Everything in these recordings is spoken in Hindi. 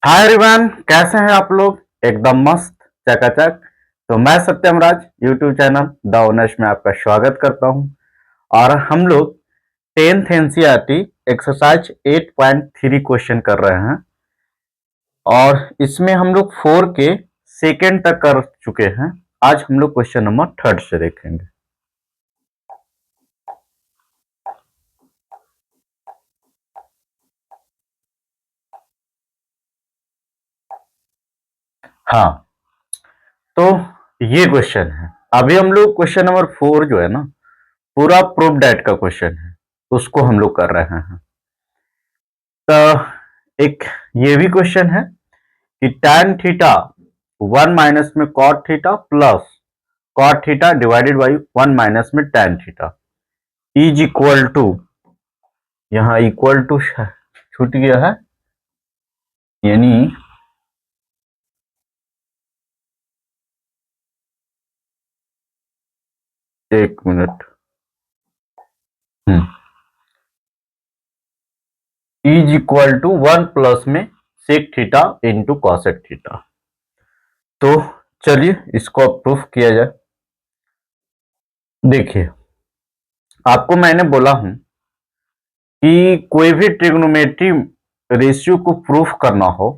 हाय एवरीवन, कैसे हैं आप लोग। एकदम मस्त चकाचक। तो मैं सत्यम राज यूट्यूब चैनल द ओनर्स में आपका स्वागत करता हूं। और हम लोग 10th एनसीईआरटी एक्सरसाइज 8.3 क्वेश्चन कर रहे हैं। और इसमें हम लोग 4 के सेकेंड तक कर चुके हैं। आज हम लोग क्वेश्चन नंबर 3 से देखेंगे। हाँ, तो ये क्वेश्चन है। अभी हम लोग क्वेश्चन नंबर 4 जो है ना, पूरा प्रूफ डेट का क्वेश्चन है, उसको हम लोग कर रहे हैं। तो एक ये भी क्वेश्चन है कि tan थीटा 1 माइनस में cot theta plus cot theta divided by 1 minus में tan theta is equal to, यहाँ इक्वल टू छूट गया है, यानी एक minute, is equal to 1 plus में sec theta into cosec theta. तो चलिए इसको प्रूफ किया जाए। देखिए, आपको मैंने बोला हूं कि कोई भी ट्रिग्नोमेट्री रेशियो को प्रूफ करना हो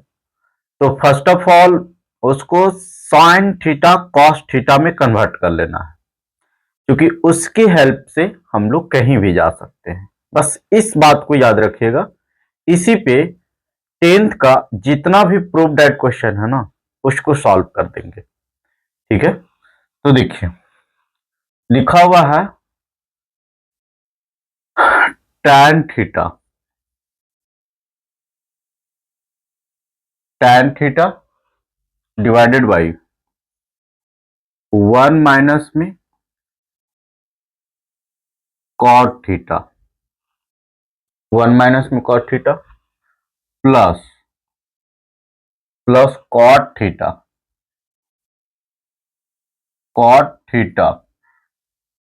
तो फर्स्ट ऑफ ऑल उसको साइन थीटा कॉस थीटा में कन्वर्ट कर लेना है, क्योंकि उसकी हेल्प से हम लोग कहीं भी जा सकते हैं। बस इस बात को याद रखिएगा। इसी पे 10th का जितना भी प्रूफ दैट क्वेश्चन है ना, उसको सॉल्व कर देंगे। ठीक है, तो देखिए लिखा हुआ है tan theta divided by 1 minus में cot थीटा, 1 माइनस में cot theta plus cot theta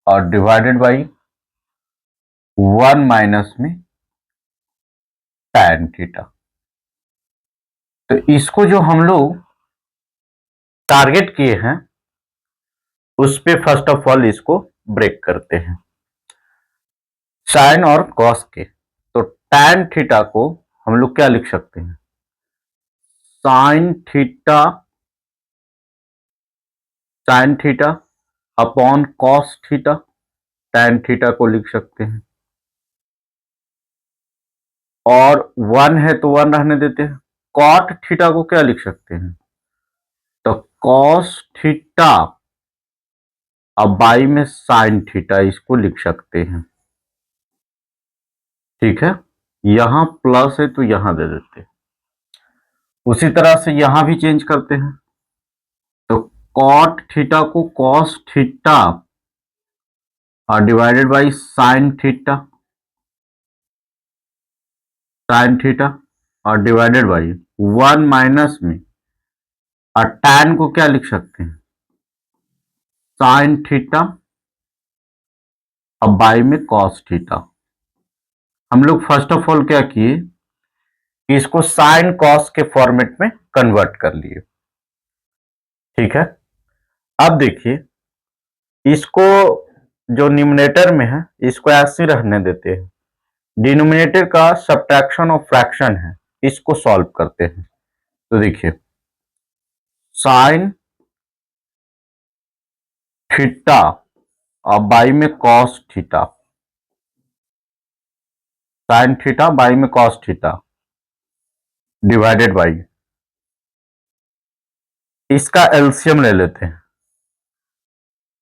और डिवाइडेड बाई 1 माइनस में tan थीटा। तो इसको जो हम लोग टारगेट किए हैं उस पे फर्स्ट ऑफ ऑल इसको ब्रेक करते हैं, साइन और कॉस के। तो tan थीटा को हम लोग क्या लिख सकते हैं, sine theta upon cos theta. tan theta को लिख सकते हैं, और 1 है तो 1 रहने देते हैं। कॉट थीटा को क्या लिख सकते हैं, तो कॉस थीटा अब बाई में साइन थीटा, इसको लिख सकते हैं। ठीक है, यहां प्लस है तो यहां दे देते हैं। उसी तरह से यहां भी चेंज करते हैं, तो कॉट थीटा को कॉस थीटा और डिवाइडेड बाई साइन थीटा और डिवाइडेड बाई 1 माइनस में, और tan को क्या लिख सकते हैं, साइन थीटा अब बाई में कॉस थीटा। हम लोग फर्स्ट ऑफ ऑल क्या किए कि इसको साइन कॉस के फॉर्मेट में कन्वर्ट कर लिए। ठीक है, अब देखिए इसको जो न्यूमरेटर में है इसको ऐसे रहने देते हैं, डिनोमिनेटर का सब्ट्रैक्शन और फ्रैक्शन है, इसको सॉल्व करते हैं। तो देखिए साइन थीटा और बाई में cos theta, sine theta by में कॉस थीटा डिवाइडेड बाई, इसका एलसीएम ले लेते हैं।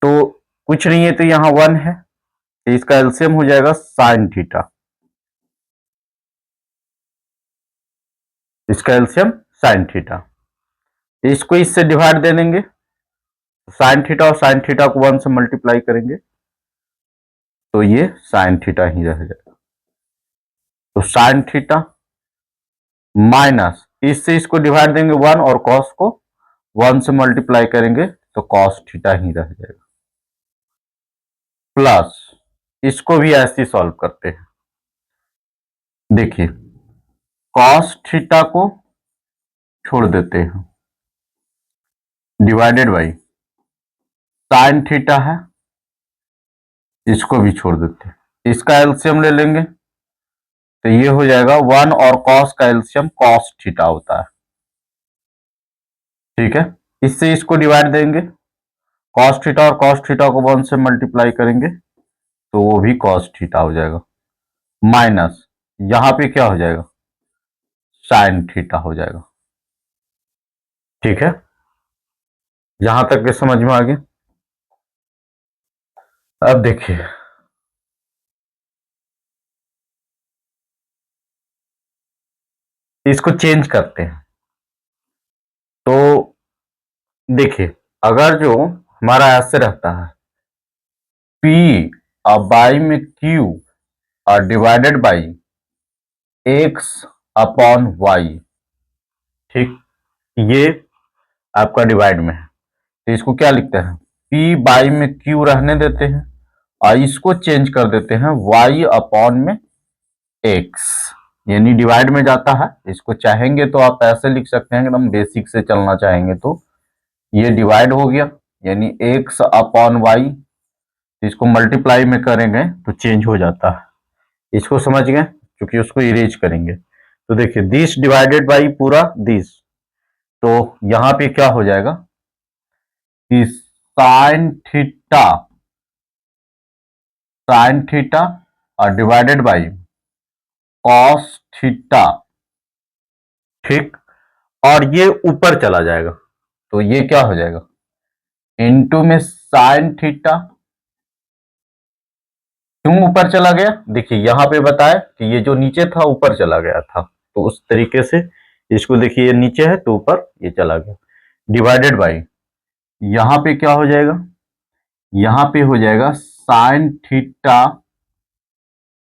तो कुछ नहीं है तो यहां 1 है, तो इसका एलसीएम हो जाएगा साइन थीटा, इसका एलसीएम साइन थीटा। इसको इससे डिवाइड दे देंगे, साइन थीटा और साइन थीटा को 1 से मल्टीप्लाई करेंगे तो ये साइन थीटा ही रह जाएगा। तो साइन थीटा माइनस, इससे इसको डिवाइड देंगे 1 और कॉस को 1 से मल्टीप्लाई करेंगे तो कॉस थीटा ही रह जाएगा, प्लस इसको भी ऐसे सॉल्व करते हैं। देखिए कॉस थीटा को छोड़ देते हैं, डिवाइडेड बाई साइन थीटा है, इसको भी छोड़ देते हैं, इसका एलसीएम ले लेंगे तो ये हो जाएगा 1 और कॉस का एलसीएम कॉस थीटा होता है। ठीक है, इससे इसको डिवाइड देंगे, कॉस थीटा और कॉस थीटा को 1 से मल्टीप्लाई करेंगे तो वो भी कॉस थीटा हो जाएगा, माइनस यहां पे क्या हो जाएगा, साइन थीटा हो जाएगा। ठीक है, यहां तक के समझ में आ गया। अब देखिए इसको चेंज करते हैं। तो देखिए अगर जो हमारा ऐसे रहता है P और बाई में Q और divided by X upon Y, ठीक, ये आपका डिवाइड में है तो इसको क्या लिखते हैं, P बाई में Q रहने देते हैं और इसको चेंज कर देते हैं Y अपॉन में X, यानी डिवाइड में जाता है। इसको चाहेंगे तो आप ऐसे लिख सकते हैं, एकदम बेसिक से चलना चाहेंगे तो ये डिवाइड हो गया यानी X अपॉन वाई, इसको मल्टीप्लाई में करेंगे तो चेंज हो जाता है। इसको समझ गए, क्योंकि उसको इरेज करेंगे तो देखिए दिस डिवाइडेड बाई पूरा दिस, तो यहां पे क्या हो जाएगा कि साइन थीटा और डिवाइडेड बाई कॉस थीटा, ठीक, और ये ऊपर चला जाएगा तो ये क्या हो जाएगा इनटू में साइन थीटा। क्यों ऊपर चला गया, देखिए यहां पे बताया कि ये जो नीचे था ऊपर चला गया था, तो उस तरीके से इसको देखिए ये नीचे है तो ऊपर ये चला गया, डिवाइडेड बाई यहां पे क्या हो जाएगा, यहां पे हो जाएगा साइन थीटा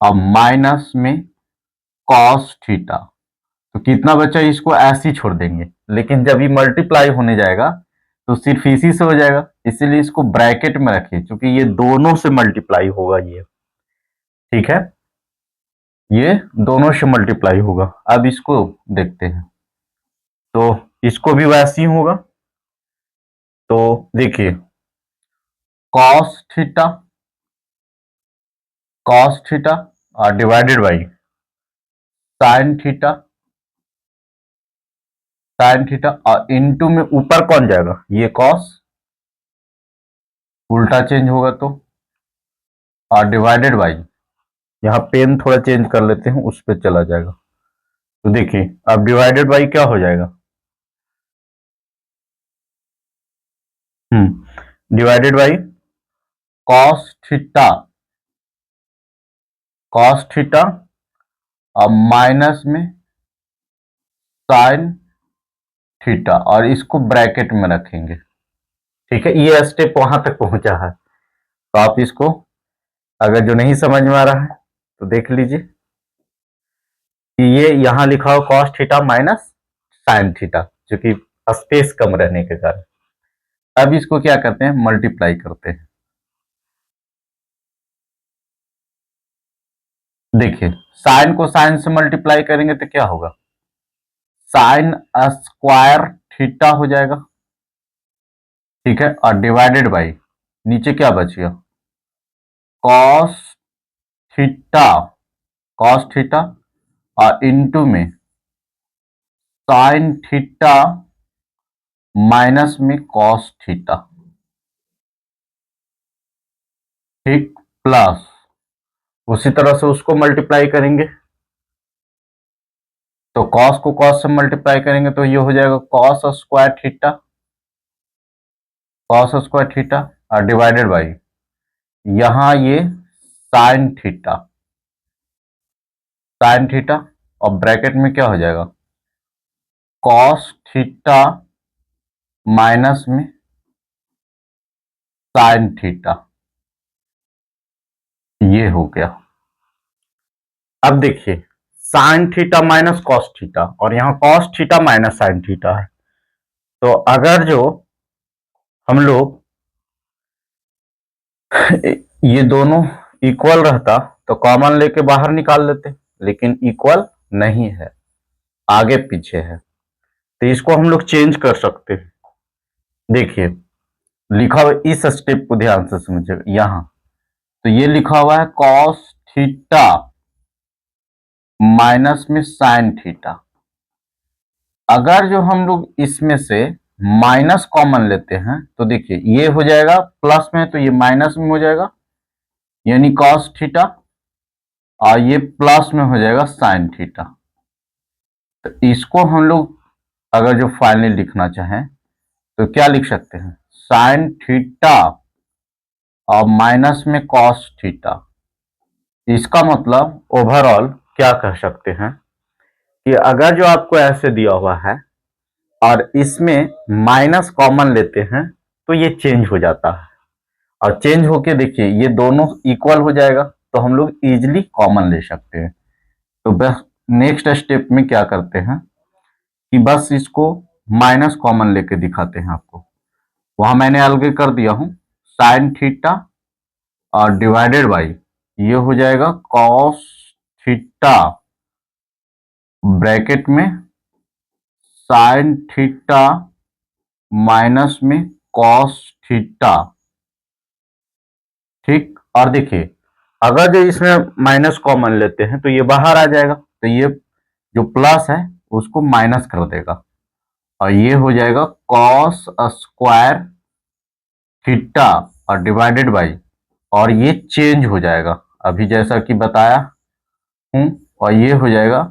और माइनस में कॉस थीटा। तो कितना बचा, इसको ऐसे ही छोड़ देंगे, लेकिन जब ये मल्टीप्लाई होने जाएगा तो सिर्फ इसी से हो जाएगा, इसीलिए इसको ब्रैकेट में रखिए क्योंकि ये दोनों से मल्टीप्लाई होगा ये। ठीक है, ये दोनों से मल्टीप्लाई होगा। अब इसको देखते हैं तो इसको भी वैसे ही होगा। तो देखिए कॉस थीटा और डिवाइडेड बाई साइन थीटा और इनटू में ऊपर कौन जाएगा, ये कॉस, उल्टा चेंज होगा तो, और डिवाइडेड बाई यहाँ पेन थोड़ा चेंज कर लेते हैं उस पर चला जाएगा। तो देखिए अब डिवाइडेड बाई क्या हो जाएगा, डिवाइडेड बाई कॉस थीटा और माइनस में साइन थीटा और इसको ब्रैकेट में रखेंगे। ठीक है, ये स्टेप वहां तक पहुंचा है तो आप इसको अगर जो नहीं समझ में आ रहा है तो देख लीजिए कि ये यहां लिखा हो cos theta minus sine theta, जो कि स्पेस कम रहने के कारण। अब इसको क्या करते हैं, मल्टीप्लाई करते हैं। देखिए साइन को साइन से मल्टीप्लाई करेंगे तो क्या होगा, साइन स्क्वायर थीटा हो जाएगा। ठीक है, और डिवाइडेड बाई नीचे क्या बच गया, कॉस थीटा और इनटू में साइन थीटा माइनस में कॉस थीटा, ठीक, प्लस उसी तरह से उसको मल्टीप्लाई करेंगे तो कॉस को कॉस से मल्टीप्लाई करेंगे तो ये हो जाएगा कॉस स्क्वायर थीटा और डिवाइडेड बाई यहां ये साइन थीटा और ब्रैकेट में क्या हो जाएगा, कॉस थीटा माइनस में साइन थीटा, ये हो गया। अब देखिए sine theta minus cos theta और यहाँ cos theta minus sine theta है, तो अगर जो हम लोग ये दोनों इक्वल रहता तो कॉमन लेके बाहर निकाल लेते, लेकिन इक्वल नहीं है, आगे पीछे है। तो इसको हम लोग चेंज कर सकते हैं। देखिए लिखा हुआ, इस स्टेप को ध्यान से समझिएगा। यहां तो ये लिखा हुआ है कॉस थीटा माइनस में साइन थीटा। अगर जो हम लोग इसमें से माइनस कॉमन लेते हैं तो देखिए ये हो जाएगा, प्लस में तो ये माइनस में हो जाएगा यानी कॉस थीटा, और ये प्लस में हो जाएगा साइन थीटा। तो इसको हम लोग अगर जो फाइनली लिखना चाहें तो क्या लिख सकते हैं, साइन थीटा और माइनस में कॉस थीटा। इसका मतलब ओवरऑल क्या कह सकते हैं कि अगर जो आपको ऐसे दिया हुआ है और इसमें माइनस कॉमन लेते हैं तो ये चेंज हो जाता है, और चेंज होके देखिए ये दोनों इक्वल हो जाएगा, तो हम लोग इजीली कॉमन ले सकते हैं। तो बस नेक्स्ट स्टेप में क्या करते हैं कि बस इसको माइनस कॉमन लेके दिखाते हैं आपको। वहां मैंने अलग कर दिया हूं, साइन थीटा और डिवाइडेड बाई ये हो जाएगा कॉस थीटा ब्रैकेट में साइन थीटा माइनस में कॉस थीटा। ठीक, और देखिए अगर जो इसमें माइनस कॉमन लेते हैं तो ये बाहर आ जाएगा, तो ये जो प्लस है उसको माइनस कर देगा और ये हो जाएगा कॉस स्क्वायर थीटा और डिवाइडेड बाई, और ये चेंज हो जाएगा अभी जैसा कि बताया हूं, और ये हो जाएगा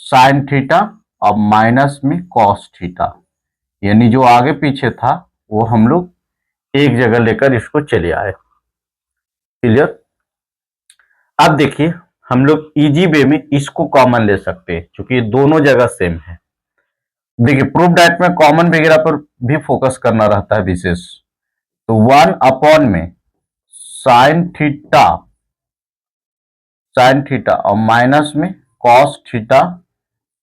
साइन थीटा और माइनस में कॉस थीटा, यानी जो आगे पीछे था वो हम लोग एक जगह लेकर इसको चले आए। क्लियर। अब देखिए हम लोग इजी वे में इसको कॉमन ले सकते हैं क्योंकि ये दोनों जगह सेम है। देखिए प्रूफ डाइट में कॉमन वगैरह पर भी फोकस करना रहता है विशेष। तो 1 में साइन थीटा और माइनस में कॉस थीटा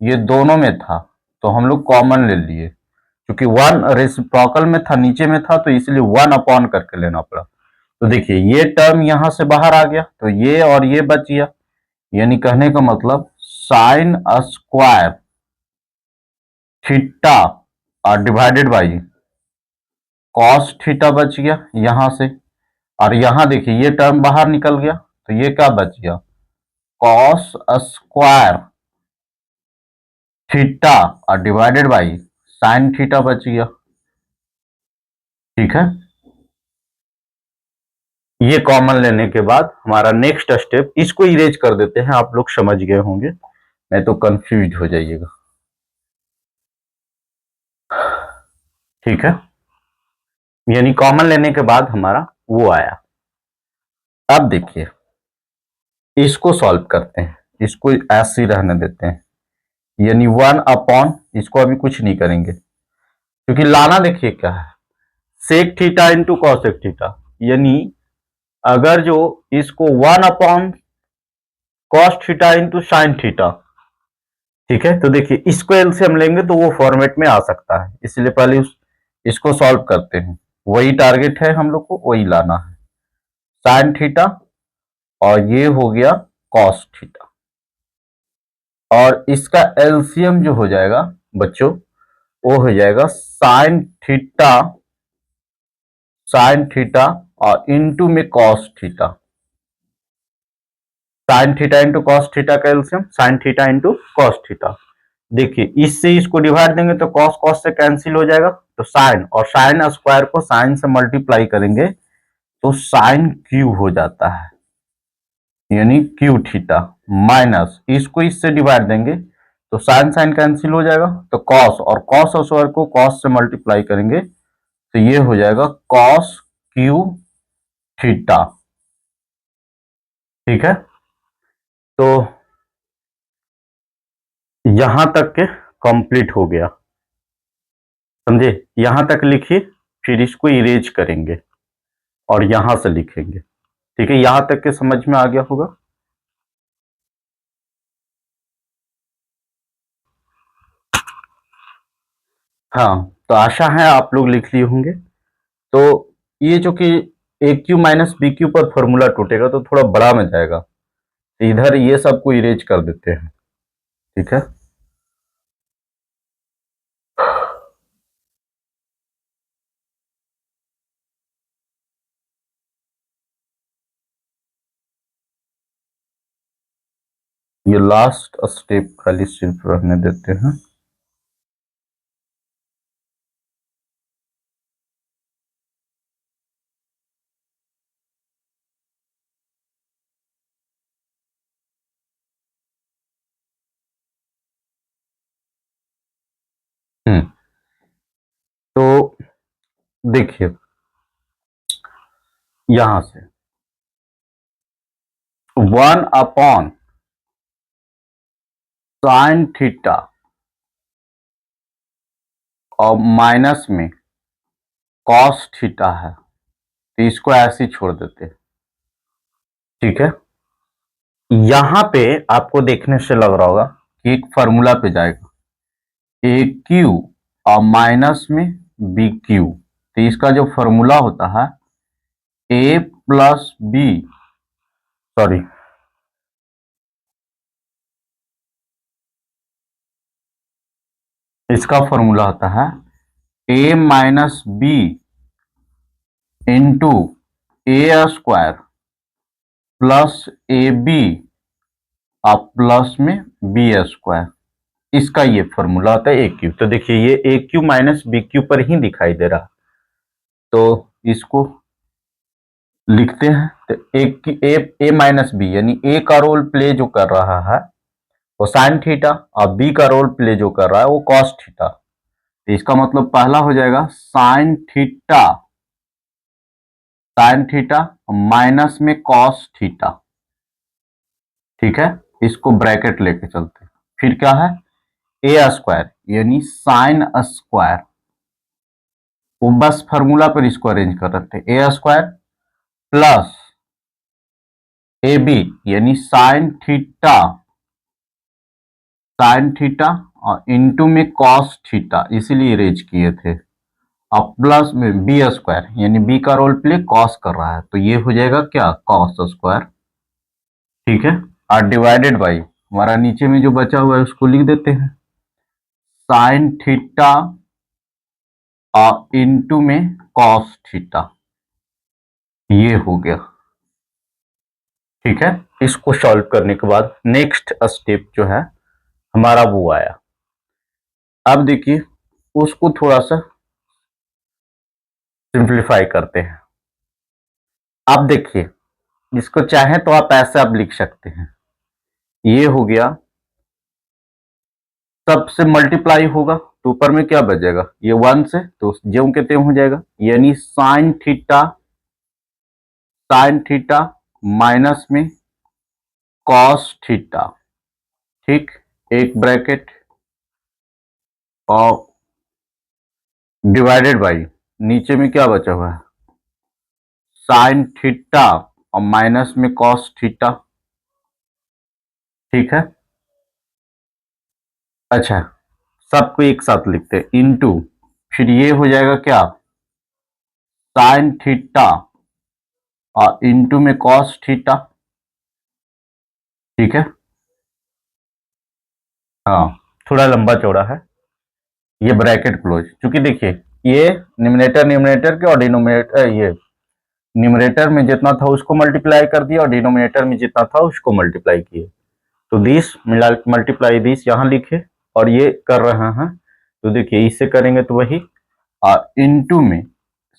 ये दोनों में था, तो हम लोग कॉमन ले लिए क्योंकि 1 रेसिप्रोकल में था, नीचे में था, तो इसलिए 1 करके लेना पड़ा। तो देखिए ये टर्म यहां से बाहर आ गया तो ये और ये बच गया, यानी कहने का मतलब साइन स्क्वायर थीटा और डिवाइडेड बाई कॉस थीटा बच गया यहां से, और यहां देखिए ये टर्म बाहर निकल गया तो ये क्या बच गया, कॉस स्क्वायर थीटा और डिवाइडेड बाई साइन थीटा बच गया। ठीक है, ये कॉमन लेने के बाद हमारा नेक्स्ट स्टेप, इसको इरेज कर देते हैं, आप लोग समझ गए होंगे, नहीं तो कंफ्यूज हो जाइएगा। ठीक है, यानी कॉमन लेने के बाद हमारा वो आया। अब देखिए इसको सॉल्व करते हैं, इसको ऐसे ही रहने देते हैं, यानी 1 इसको अभी कुछ नहीं करेंगे क्योंकि लाना देखिए क्या है, sec theta into cosec theta, यानी अगर जो इसको 1 cos theta into sine theta, ठीक है, तो देखिए इसको एलसीएम लेंगे तो वो फॉर्मेट में आ सकता है, इसलिए पहले इसको सॉल्व करते हैं। वही टारगेट है हम लोग को, वही लाना है, साइन थीटा और ये हो गया कॉस थीटा, और इसका एलसीएम जो हो जाएगा बच्चों वो हो जाएगा साइन थीटा और इंटू में cos theta, sine theta into cos theta का LCM sine theta into cos theta. देखिए इससे इसको डिवाइड देंगे तो कॉस कॉस से कैंसिल हो जाएगा, तो साइन और साइन स्क्वायर को साइन से मल्टीप्लाई करेंगे तो साइन क्यू हो जाता है, यानी क्यू थीटा, माइनस इसको इससे डिवाइड देंगे तो साइन साइन कैंसिल हो जाएगा, तो कॉस और कॉस स्क्वायर को कॉस से मल्टीप्लाई करेंगे तो ये हो जाएगा कॉस क्यू थीटा। ठीक है, तो यहां तक के कंप्लीट हो गया, समझे, यहां तक लिखिए, फिर इसको इरेज करेंगे और यहां से लिखेंगे। ठीक है, यहां तक के समझ में आ गया होगा। हाँ, तो आशा है आप लोग लिख लिए होंगे। तो ये जो कि ए क्यू माइनस बी क्यू पर फॉर्मूला टूटेगा तो थोड़ा बड़ा में जाएगा, इधर ये सबको इरेज कर देते हैं। ठीक है, ये लास्ट स्टेप खाली सिर्फ रहने देते हैं। तो देखिए यहां से 1 अपॉन साइन थीटा और माइनस में कॉस थीटा है, तो इसको ऐसे ही छोड़ देते हैं। ठीक है, यहां पे आपको देखने से लग रहा होगा कि एक फॉर्मूला पे जाएगा, ए क्यू और माइनस में बी क्यू। तो इसका जो फॉर्मूला होता है ए प्लस बी, सॉरी इसका फॉर्मूला होता है A minus B into A square plus A B और प्लस में बी स्क्वायर। इसका ये फॉर्मूला होता है ए क्यू। तो देखिए ये ए क्यू माइनस बी क्यू पर ही दिखाई दे रहा, तो इसको लिखते हैं। तो ए माइनस बी यानी ए का रोल प्ले जो कर रहा है वो साइन थीटा और बी का रोल प्ले जो कर रहा है वो कॉस थीटा। तो इसका मतलब पहला हो जाएगा साइन थीटा माइनस में कॉस थीटा। ठीक है, इसको ब्रैकेट लेके चलते हैं। फिर क्या है ए स्क्वायर यानी साइन स्क्वायर, वो बस फॉर्मूला पर इसको अरेंज कर रहे थे, ए स्क्वायर प्लस ए बी यानी साइन थीटा और इंटू में कॉस थीटा, इसीलिए अरेंज किए थे। अब प्लस में बी स्क्वायर यानी बी का रोल प्ले कॉस कर रहा है, तो ये हो जाएगा क्या कॉस स्क्वायर। ठीक है, और डिवाइडेड बाई हमारा नीचे में जो बचा हुआ है उसको लिख देते हैं साइन थीटा और इंटू में कॉस थीटा, ये हो गया। ठीक है, इसको सॉल्व करने के बाद नेक्स्ट स्टेप जो है हमारा वो आया। अब देखिए उसको थोड़ा सा सिंप्लीफाई करते हैं। अब देखिए इसको चाहे तो आप ऐसे आप लिख सकते हैं, ये हो गया सबसे मल्टीप्लाई होगा तो ऊपर में क्या बचेगा ये 1 से, तो ज्यों के त्यों हो जाएगा, यानी साइन थीटा माइनस में कॉस थीटा। ठीक, एक ब्रैकेट और डिवाइडेड बाई नीचे में क्या बचा हुआ है साइन थीटा और माइनस में कॉस थीटा। ठीक है, अच्छा सबको एक साथ लिखते हैं इनटू, फिर ये हो जाएगा क्या साइन थीटा और इनटू में कॉस थीटा। ठीक है, हाँ थोड़ा लंबा चौड़ा है, ये ब्रैकेट क्लोज। क्योंकि देखिए ये न्यूमरेटर के और डिनोमिनेटर, ये न्यूमरेटर में जितना था उसको मल्टीप्लाई कर दिया और डिनोमिनेटर में जितना था उसको मल्टीप्लाई किए, तो दिस मल्टीप्लाई दिस यहाँ लिखे और ये कर रहे हैं। तो देखिए इससे करेंगे तो वही, और इनटू में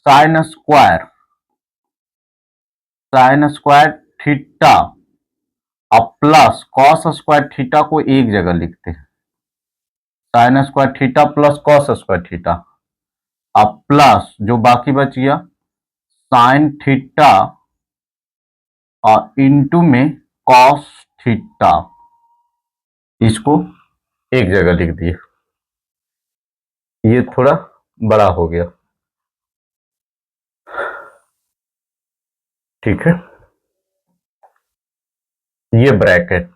साइन स्क्वायर थीटा और प्लस कॉस स्क्वायर थीटा को एक जगह लिखते हैं, sine square theta plus cos square theta, अब प्लस जो बाकी बच गया साइन थीटा और इनटू में कॉस थीटा, इसको एक जगह लिख दिए। ये थोड़ा बड़ा हो गया। ठीक है, ये ब्रैकेट,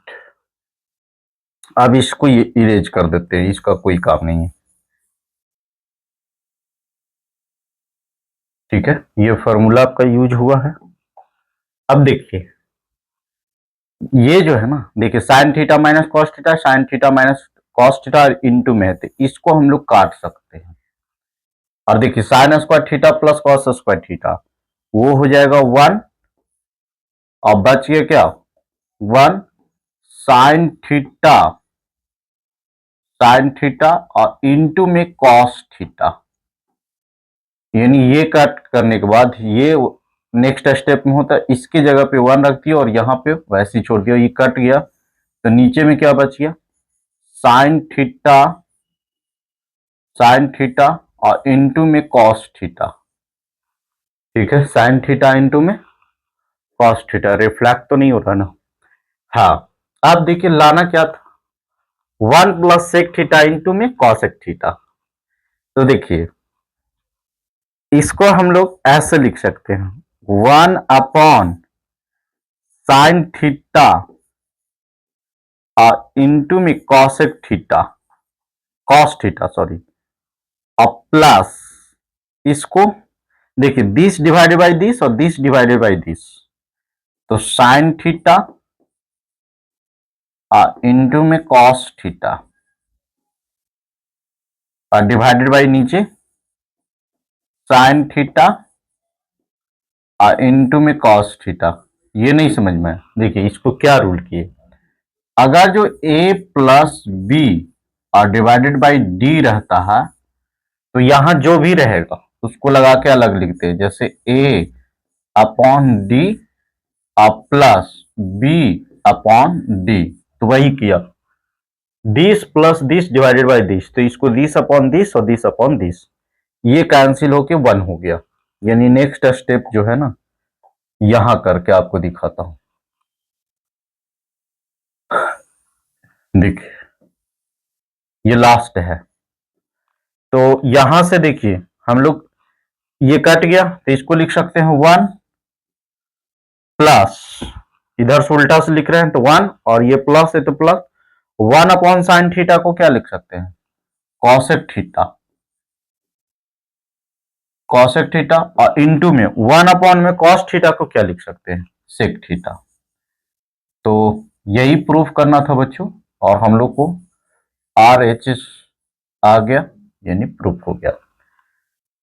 अब इसको ये इरेज कर देते हैं, इसका कोई काम नहीं है। ठीक है, ये फॉर्मूला आपका यूज हुआ है। अब देखिए ये जो है ना, देखिए sine theta minus cos theta, sine theta minus cos theta into में है, तो इसको हम लोग काट सकते हैं। और देखिए sine square theta plus cos square theta वो हो जाएगा 1 और बच गया क्या 1 साइन थीटा और इंटू में कॉस थीटा, यानी ये कट करने के बाद ये नेक्स्ट स्टेप में होता है, इसकी जगह पे 1 रख दिया और यहाँ पे वैसे ही छोड़ दिया, ये कट गया तो नीचे में क्या बच गया, साइन थीटा और इंटू में कॉस थीटा। ठीक है, साइन थीटा इंटू में कॉस थीटा। रिफ्लेक्ट तो नहीं हो रहा ना। हाँ, अब देखिए लाना क्या था, 1 प्लस सेक थीटा इंटू में कॉसेक थीटा। तो देखिए इसको हम लोग ऐसे लिख सकते हैं, 1 अपॉन साइन थीटा और इंटू में cosec theta, cos theta sorry, और प्लस इसको देखिए दिस डिवाइडेड बाय दिस और दिस डिवाइडेड बाय दिस, तो साइन थीटा और इंटू में कॉस थीटा और डिवाइडेड बाय नीचे साइन थीटा और इंटू में कॉस थीटा। ये नहीं समझ में, देखिए इसको क्या रूल किए, अगर जो a प्लस बी और डिवाइडेड बाय डी रहता है तो यहां जो भी रहेगा उसको लगा के अलग लिखते हैं, जैसे a अपॉन डी और प्लस बी अपॉन डी, तो वही किया, this plus this divided by this, तो इसको दिस अपॉन दिस और दिस अपॉन दिस, ये कैंसिल होके 1 हो गया। यानी नेक्स्ट स्टेप जो है ना, यहां करके आपको दिखाता हूं। देखिए ये लास्ट है, तो यहां से देखिए हम लोग, ये कट गया तो इसको लिख सकते हैं 1 प्लस, इधर से उल्टा से लिख रहे हैं तो 1, और ये प्लस है तो प्लस 1 अपॉन साइन थीटा को क्या लिख सकते हैं, कॉसेक थीटा, कॉसेक थीटा, और इंटू में 1 अपॉन में कॉस थीटा को क्या लिख सकते हैं, सेक थीटा। तो यही प्रूफ करना था बच्चों, और हम लोग को RHS आ गया, यानी प्रूफ हो गया।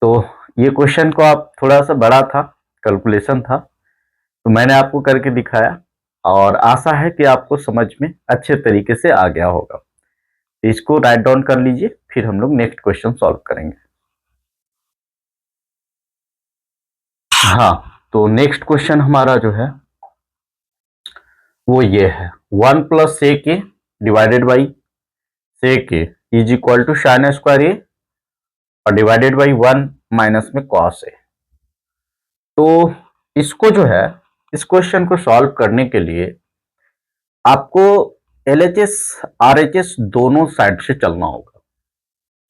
तो ये क्वेश्चन को आप थोड़ा सा बड़ा था, कैलकुलेशन था, तो मैंने आपको करके दिखाया और आशा है कि आपको समझ में अच्छे तरीके से आ गया होगा। इसको राइट डाउन कर लीजिए, फिर हम लोग नेक्स्ट क्वेश्चन सॉल्व करेंगे। हाँ, तो नेक्स्ट क्वेश्चन हमारा जो है वो ये है, 1 plus sec A divided by sec A is equal to sine square A और डिवाइडेड बाई 1 माइनस में कॉस ए। तो इसको जो है, इस क्वेश्चन को सॉल्व करने के लिए आपको LHS RHS दोनों साइड से चलना होगा।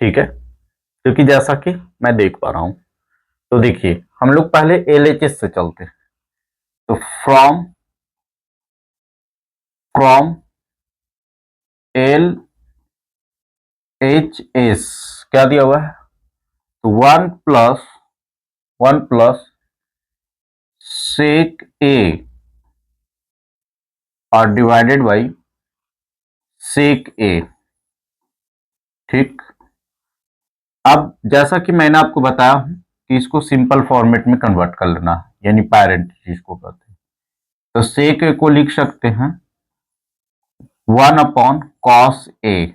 ठीक है, क्योंकि जैसा कि मैं देख पा रहा हूं, तो देखिए हम लोग पहले LHS से चलते हैं। तो फ्रॉम LHS क्या दिया हुआ है, तो 1 प्लस सेक ए और डिवाइडेड बाई सेक ए। ठीक, अब जैसा कि मैंने आपको बताया हूं कि इसको सिंपल फॉर्मेट में कन्वर्ट कर लेना है, यानी पैरेंट जिसको कहते हैं, तो सेक ए को लिख सकते हैं 1 upon cos A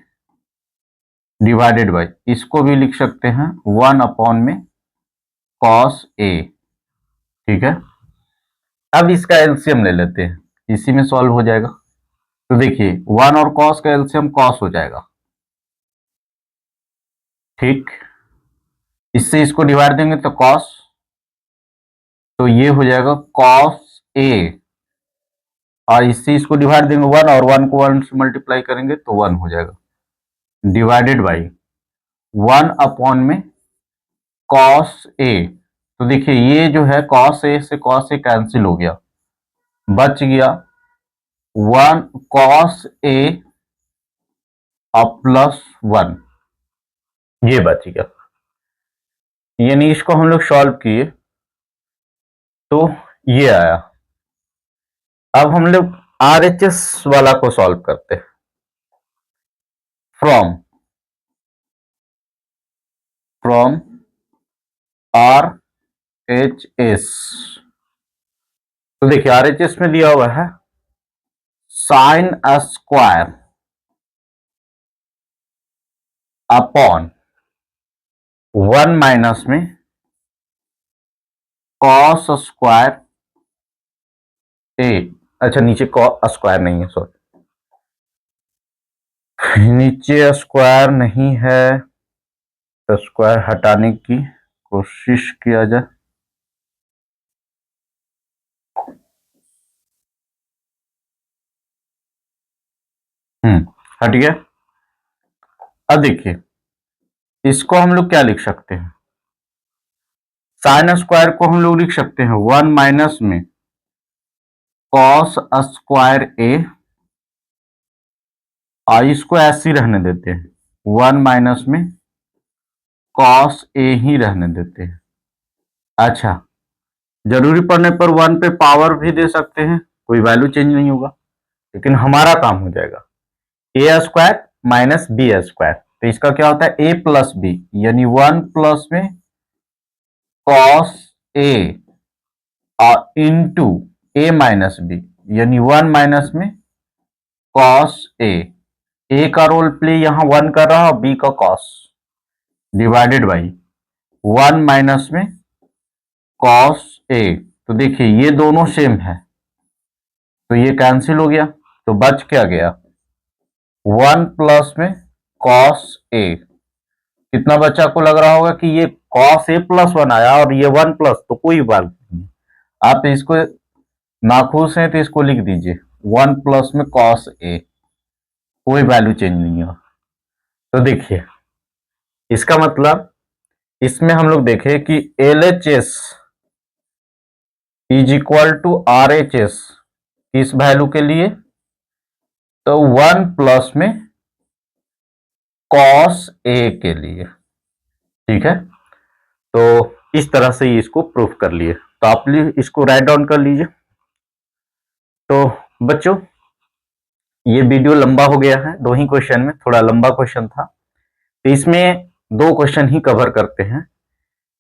divided by, इसको भी लिख सकते हैं 1 अपॉन में कॉस ए। ठीक है, अब इसका एलसीएम ले लेते हैं, इसी में सॉल्व हो जाएगा। तो देखिए 1 और कॉस का एलसीएम कॉस हो जाएगा। ठीक, इससे इसको डिवाइड देंगे तो कॉस, तो ये हो जाएगा कॉस ए, और इससे इसको डिवाइड देंगे 1 और 1 को 1 से मल्टीप्लाई करेंगे तो 1 हो जाएगा, डिवाइडेड बाई 1 अपॉन में कॉस ए। तो देखिए ये जो है कॉस ए से कॉस ए कैंसिल हो गया, बच गया 1 कॉस ए और प्लस 1, ये बच गया। यानी इसको हम लोग सॉल्व किए तो ये आया। अब हम लोग RHS वाला को सॉल्व करते हैं। फ्रॉम RHS, तो देखिए RHS में दिया हुआ है साइन स्क्वायर अपॉन 1 माइनस में कॉस स्क्वायर ए। अच्छा, नीचे कॉस स्क्वायर नहीं है, सॉरी, नीचे स्क्वायर नहीं है तो स्क्वायर हटाने की कोशिश किया जाए। हट गया। अब देखिए, इसको हम लोग क्या लिख सकते हैं, साइन स्क्वायर को हम लोग लिख सकते हैं 1 माइनस में कॉस स्क्वायर ए, और इसको ऐसे ही रहने देते हैं, 1 माइनस में कॉस ए ही रहने देते हैं। अच्छा, जरूरी पड़ने पर 1 पे पावर भी दे सकते हैं, कोई वैल्यू चेंज नहीं होगा, लेकिन हमारा काम हो जाएगा ए स्क्वायर माइनस बी स्क्वायर। तो इसका क्या होता है, ए प्लस बी, यानी 1 प्लस में कॉस ए और इंटू ए माइनस बी, यानी 1 माइनस में कॉस ए का रोल प्ले यहां 1 कर रहा और बी का कॉस, डिवाइडेड बाई 1 माइनस में कॉस ए। तो देखिए ये दोनों सेम है, तो ये कैंसिल हो गया, तो बच क्या गया 1 प्लस में कॉस ए। कितना बच्चा को लग रहा होगा कि ये कॉस ए प्लस 1 आया और ये 1 प्लस, तो कोई बात नहीं, आप इसको नाखुश हैं तो इसको लिख दीजिए 1 प्लस में कॉस ए, कोई वैल्यू चेंज नहीं हो। तो देखिए इसका मतलब इसमें हम लोग देखें कि L H S is equal to R H S किस वैल्यू के लिए, तो 1 प्लस में कॉस ए के लिए। ठीक है, तो इस तरह से इसको प्रूफ कर लिए, तो आप इसको राइट डाउन कर लीजिए। तो बच्चों ये वीडियो लंबा हो गया है, 2 ही क्वेश्चन में, थोड़ा लंबा क्वेश्चन था, तो इसमें 2 क्वेश्चन ही कवर करते हैं,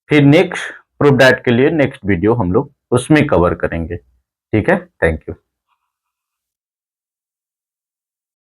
फिर नेक्स्ट प्रूफ दैट के लिए नेक्स्ट वीडियो हम लोग उसमें कवर करेंगे। ठीक है, थैंक यू।